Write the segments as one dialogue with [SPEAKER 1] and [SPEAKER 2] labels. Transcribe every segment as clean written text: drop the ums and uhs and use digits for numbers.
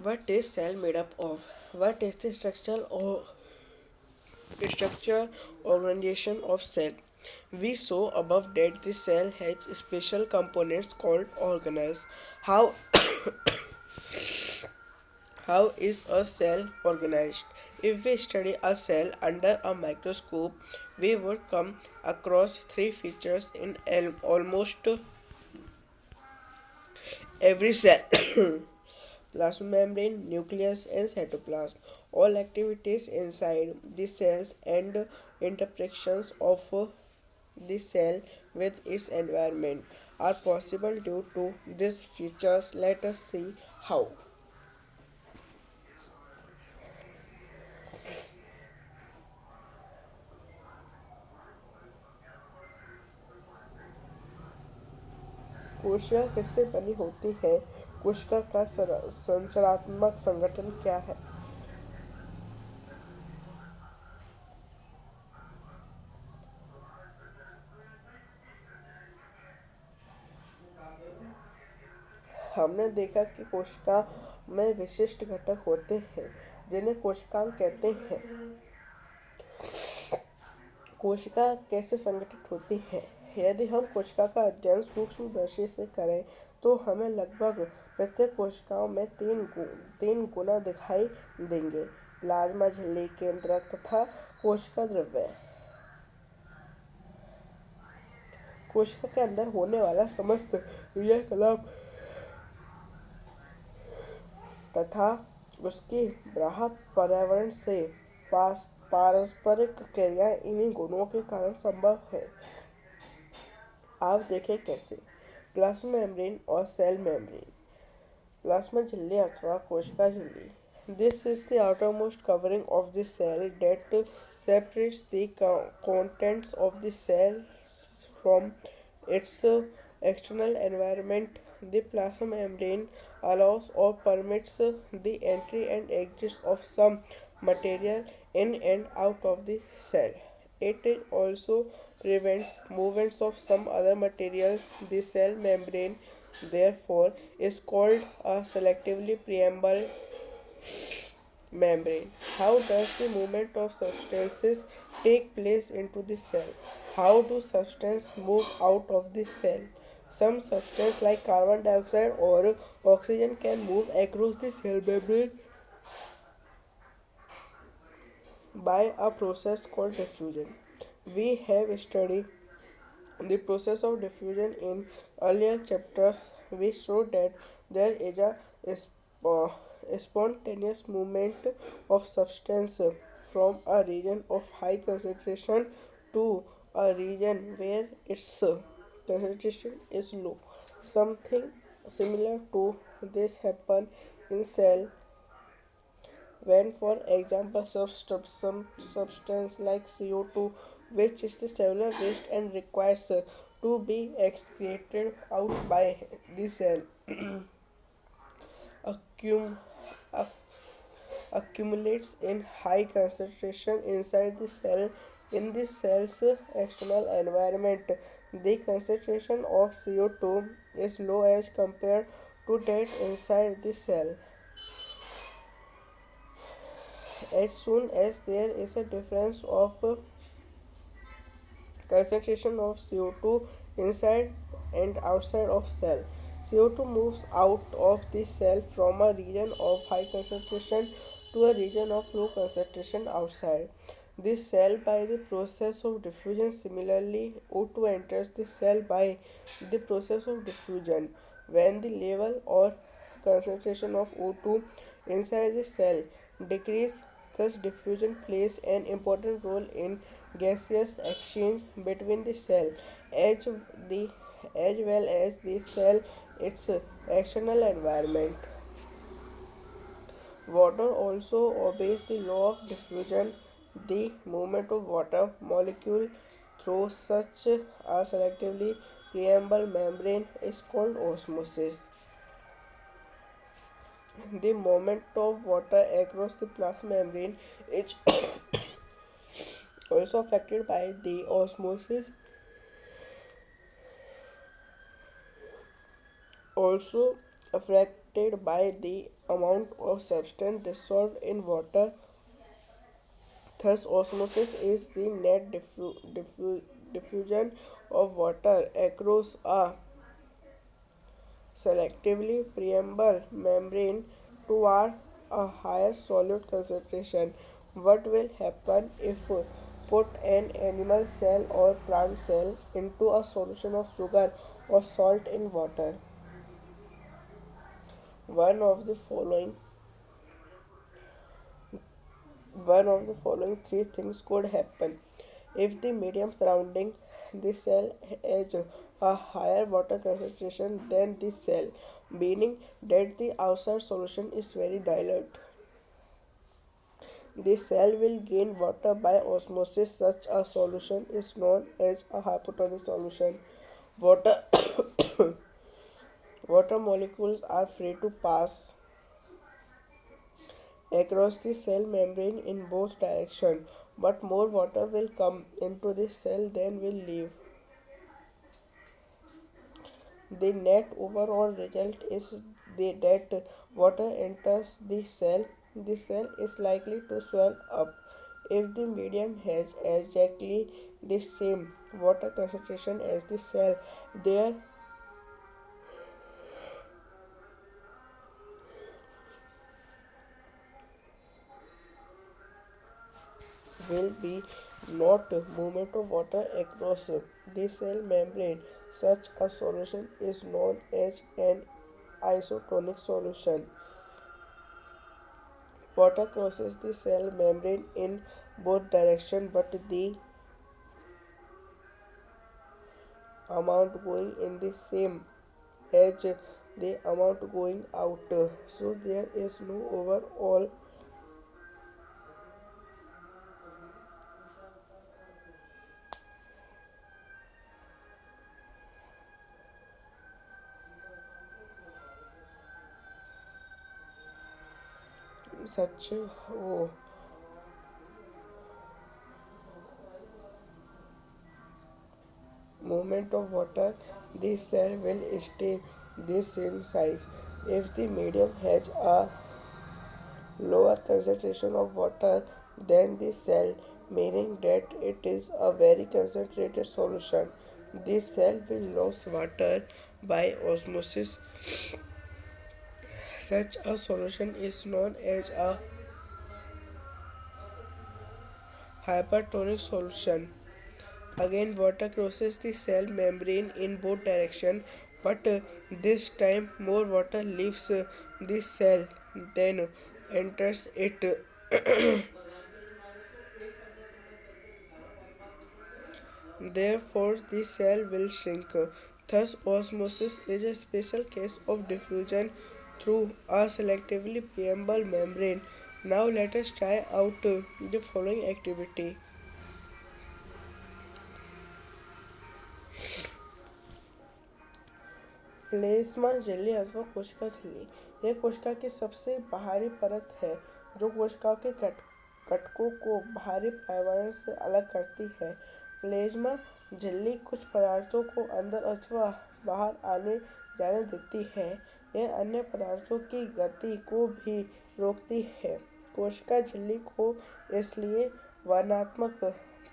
[SPEAKER 1] What is cell made up of? What is the structure organization of cell? We saw above that the cell has special components called organelles. How How is a cell organized? If we study a cell under a microscope, we would come across three features in almost every cell: plasma membrane, nucleus, and cytoplasm. All activities inside the cells and interactions of the cell with its environment are possible due to this feature. Let us see how. कोशिका किससे बनी होती है? कोशिका का संरचनात्मक संगठन क्या है? हमने देखा कि कोशिका में विशिष्ट घटक होते हैं जिन्हें कोशिकांग कहते हैं। कोशिका कैसे संगठित होती है? यदि हम कोशिका का अध्ययन सूक्ष्मदर्शी से करें तो हमें लगभग प्रत्येक कोशिकाओं में तीन गुना दिखाई देंगे: प्लाज्मा झिल्ली, केंद्रक तथा कोशिका द्रव्य। कोशिका के अंदर होने वाला समस्त क्रियाकलाप तथा उसकी बाह्य पर्यावरण से पारस्परिक क्रियाएं इन्हीं गुणों के कारण संभव है। आप देखें कैसे। प्लाज्मा मेम्ब्रेन और सेल मेम्ब्रेन। प्लाज्मा झिल्ली अथवा कोशिका झिल्ली. This is the outermost covering of the cell that separates the contents of the cell from its external environment. The plasma membrane allows or permits the entry and exit of some material in and out of the cell. It also prevents movements of some other materials. The cell membrane, therefore, is called a selectively permeable membrane. How does the movement of substances take place into the cell? How do substances move out of the cell? Some substances like carbon dioxide or oxygen can move across the cell membrane by a process called diffusion. We have studied the process of diffusion in earlier chapters. We showed that there is a spontaneous movement of substance from a region of high concentration to a region where its concentration is low. Something similar to this happen in cell when, for example, some substance like CO2, which is the cellular waste and requires to be excreted out by the cell, accum- accumulates in high concentration inside the cell. In the cell's external environment, the concentration of CO2 is low as compared to that inside the cell. As soon as there is a difference of concentration of CO2 inside and outside of cell, CO2 moves out of the cell from a region of high concentration to a region of low concentration outside the cell by the process of diffusion. Similarly, O2 enters the cell by the process of diffusion. When the level or concentration of O2 inside the cell decreases, thus diffusion plays an important role in gaseous exchange between the cell as the as well as the cell its external environment. Water also obeys the law of diffusion. The movement of water molecule through such a selectively permeable membrane is called osmosis. The movement of water across the plasma membrane is also affected by the osmosis. Also, affected by the amount of substance dissolved in water. Thus, osmosis is the net diffusion of water across a selectively permeable membrane toward a higher solute concentration. What will happen if put an animal cell or plant cell into a solution of sugar or salt in water? One of the following one of the following three things could happen. If the medium surrounding the cell has a higher water concentration than the cell, meaning that the outside solution is very dilute, the cell will gain water by osmosis. Such a solution is known as a hypotonic solution. Water water molecules are free to pass across the cell membrane in both directions, but more water will come into the cell than will leave. The net overall result is that water enters the cell is likely to swell up. If the medium has exactly the same water concentration as the cell, there will be not movement of water across the cell membrane. Such a solution is known as an isotonic solution. Water crosses the cell membrane in both directions, but the amount going in the same as the amount going out. So there is no overall such movement of water. The cell will stay the same size. If the medium has a lower concentration of water than the cell, meaning that it is a very concentrated solution, the cell will lose water by osmosis. Such a solution is known as a hypertonic solution. Again, water crosses the cell membrane in both directions, but this time more water leaves the cell than enters it. Therefore, the cell will shrink. Thus, osmosis is a special case of diffusion through a selectively permeable membrane. Now, let us try out the following activity. प्लेज्मा झिल्ली अथवा कोशिका झिल्ली, यह कोशिका की सबसे बाहरी परत है जो कोशिका के कटकों को बाहरी पर्यावरण से अलग करती है। प्लेज्मा झिल्ली कुछ पदार्थों को अंदर अथवा बाहर आने जाने देती है। यह अन्य पदार्थों की गति को भी रोकती है। कोशिका झिल्ली को इसलिए वर्णनात्मक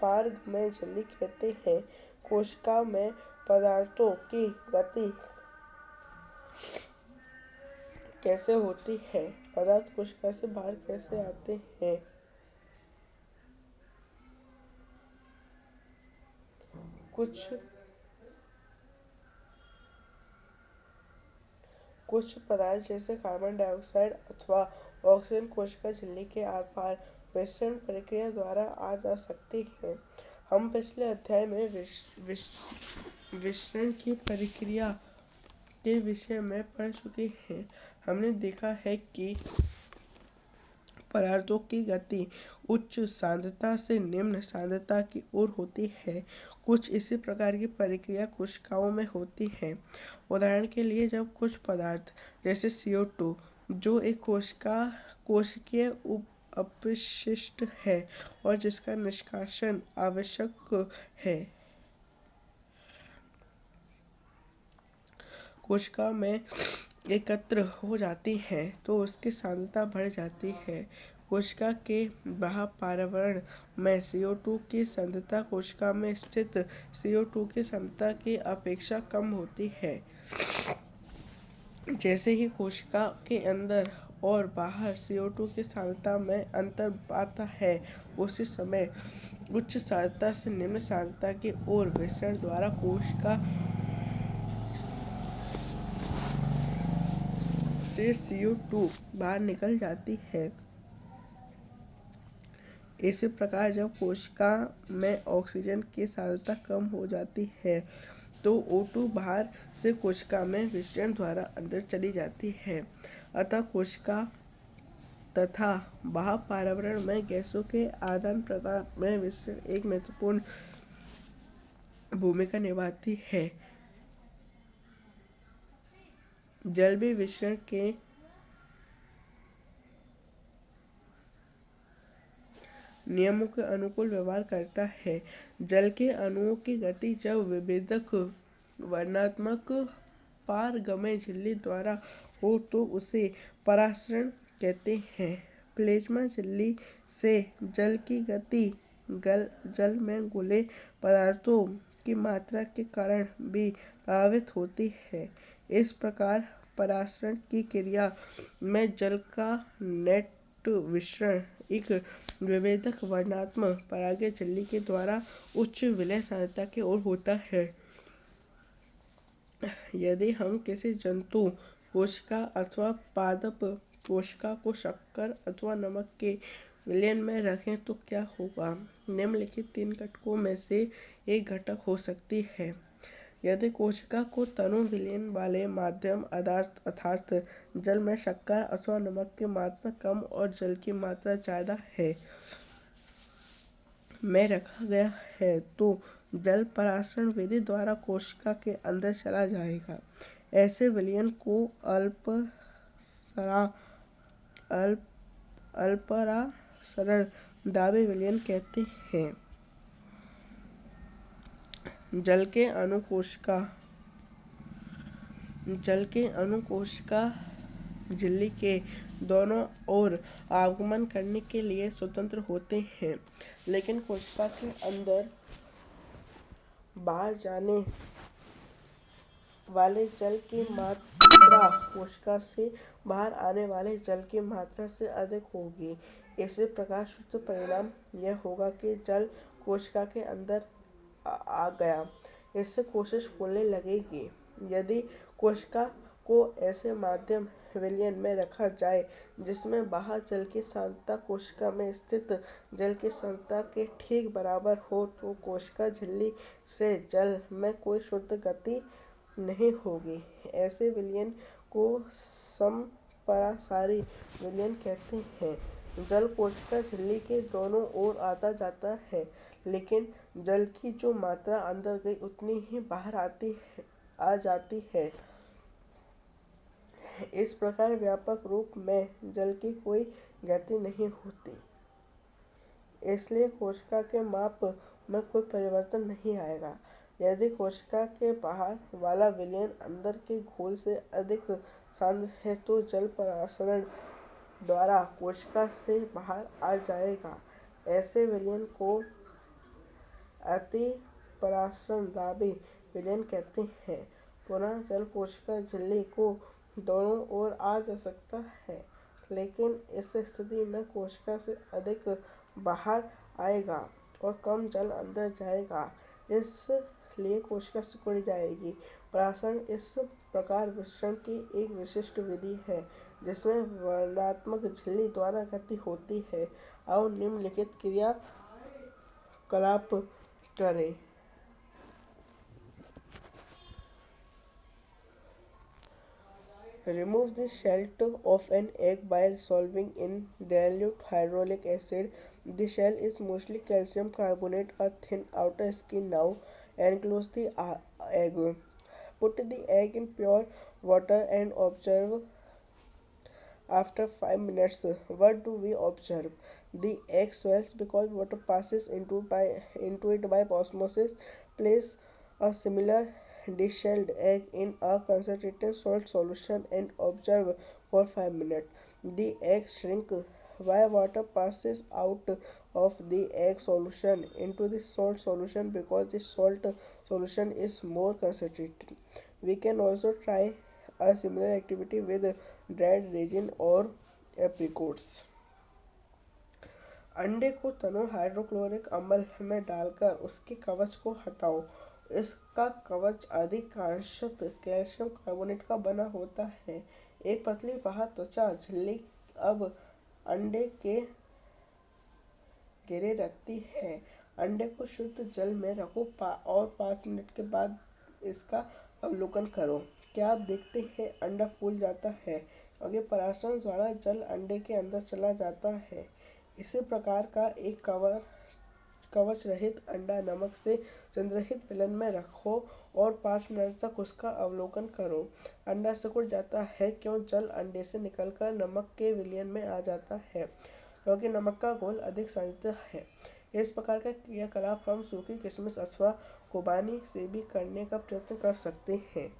[SPEAKER 1] पारगमय झिल्ली कहते हैं। कोशिका में पदार्थों की गति कैसे होती है? पदार्थ कोशिका से बाहर कैसे आते हैं? कुछ कुछ पदार्थ जैसे कार्बन डाइऑक्साइड अथवा ऑक्सीजन कोशिका झिल्ली के आर पार विसरण प्रक्रिया द्वारा आ जा सकती है। हम पिछले अध्याय में विसरण की प्रक्रिया के विषय में पढ़ चुके हैं। हमने देखा है कि पदार्थों की गति उच्च सांद्रता से निम्न सांद्रता की ओर होती है। कुछ इसी प्रकार की प्रक्रिया कोशिकाओं में होती है। उदाहरण के लिए, जब कुछ पदार्थ जैसे CO2 जो एक कोशिकीय अपशिष्ट है और जिसका निष्कासन आवश्यक है, कोशिका में एकत्र हो जाती है तो उसकी सांद्रता बढ़ जाती है। कोशिका के बाह्य पर्यावरण में CO2 की सांद्रता कोशिका में स्थित CO2 की सांद्रता की अपेक्षा कम होती है। जैसे ही कोशिका के अंदर और बाहर CO2 की सांद्रता में अंतर आता है, उसी समय उच्च सांद्रता से निम्न सांद्रता की ओर विसरण द्वारा कोशिका से CO2 बाहर निकल जाती है। इसी प्रकार जब कोशिका में ऑक्सीजन की सांद्रता कम हो जाती है तो O2 बाहर से कोशिका में विसरण द्वारा अंदर चली जाती है। अतः कोशिका तथा बाह्य पर्यावरण में गैसों के आदान प्रदान में विसरण एक महत्वपूर्ण भूमिका निभाती है। जल भी विसरण के नियमों के अनुकूल व्यवहार करता है। जल के अणुओं की गति जब विभेदक वर्णात्मक पारगम्य झिल्ली द्वारा हो तो उसे परासरण कहते हैं। प्लाज्मा झिल्ली से जल की गति जल में घुले पदार्थों की मात्रा के कारण भी प्रभावित होती है। इस प्रकार परासरण की क्रिया में जल का नेट विसरण एक विभेदक वर्णात्मक परागीय झिल्ली के द्वारा उच्च विलय सांद्रता की ओर होता है। यदि हम किसी जंतु कोशिका अथवा पादप कोशिका को शक्कर अथवा नमक के विलयन में रखें तो क्या होगा? निम्नलिखित 3 घटकों में से एक घटक हो सकती है। यदि कोशिका को तनु विलयन वाले माध्यम अर्थात जल में शक्कर अथवा नमक की मात्रा कम और जल की मात्रा ज़्यादा है में रखा गया है तो जल परासरण विधि द्वारा कोशिका के अंदर चला जाएगा। ऐसे विलयन को अल्परासरण दाबी विलयन कहते हैं। जल के अणु कोशिका झिल्ली के दोनों ओर आगमन करने के लिए स्वतंत्र होते हैं, लेकिन कोशिका के अंदर बाहर जाने वाले जल की मात्रा कोशिका से बाहर आने वाले जल की मात्रा से अधिक होगी। इसी प्रकार शुद्ध परिणाम यह होगा कि जल कोशिका के अंदर आ गया। इससे कोशिका फूलने लगेगी। यदि कोशिका को ऐसे माध्यम विलयन में रखा जाए जिसमें बाहर जल की सांद्रता कोशिका में स्थित जल की सांद्रता के ठीक बराबर हो तो कोशिका झिल्ली से जल में कोई शुद्ध गति नहीं होगी। ऐसे विलयन को समपरासारी विलयन कहते हैं। जल कोशिका झिल्ली के दोनों ओर आता जाता है, लेकिन जल की जो मात्रा अंदर गई उतनी ही बाहर आ जाती है। इस प्रकार व्यापक रूप में जल की कोई गति नहीं होती। इसलिए कोशिका के माप में कोई परिवर्तन नहीं आएगा। यदि कोशिका के बाहर वाला विलयन अंदर के घोल से अधिक सांद्र है तो जल परासरण द्वारा कोशिका से बाहर आ जाएगा। ऐसे विलयन को अतिपरासरण दाबी विलयन कहते हैं। पुनः जल कोशिका झिल्ली को दोनों ओर आ जा सकता है, लेकिन इस स्थिति में कोशिका से अधिक बाहर आएगा और कम जल अंदर जाएगा, इसलिए कोशिका सिकुड़ जाएगी। परासरण इस प्रकार विसरण की एक विशिष्ट विधि है जिसमें वर्णात्मक झिल्ली द्वारा गति होती है। अब निम्नलिखित क्रियाकलाप करें। Remove the shell of an egg by dissolving in dilute hyaluronic acid. The shell is mostly calcium carbonate. A thin outer skin now encloses the egg. Put the egg in pure water and observe after 5 minutes. What do we observe? The egg swells because water passes into it by osmosis. Place a similar deshelled egg in a concentrated salt solution and observe for 5 minutes. The egg shrink while water passes out of the egg solution into the salt solution because the salt solution is more concentrated. We can also try a similar activity with dried raisin or apricots. अंडे को तनो hydrochloric अम्ल में डालकर उसके कवच को हटाओ। इसका कवच अधिकांशतः कैल्शियम कार्बोनेट का बना होता है। एक पतली बाहर त्वचा झिल्ली अब अंडे के घेरे रखती है। अंडे को शुद्ध जल में रखो और 5 मिनट के बाद इसका अवलोकन करो। क्या आप देखते हैं अंडा फूल जाता है क्योंकि पराशरण द्वारा जल अंडे के अंदर चला जाता है। इसी प्रकार का एक कवच रहित अंडा नमक से संग्रहित विलयन में रखो और 5 मिनट तक उसका अवलोकन करो। अंडा सिकुड़ जाता है क्यों जल अंडे से निकलकर नमक के विलयन में आ जाता है क्योंकि नमक का घोल अधिक संतृप्त है। इस प्रकार का क्रियाकलाप हम सूखी किशमिश अथवा खुबानी से भी करने का प्रयत्न कर सकते हैं।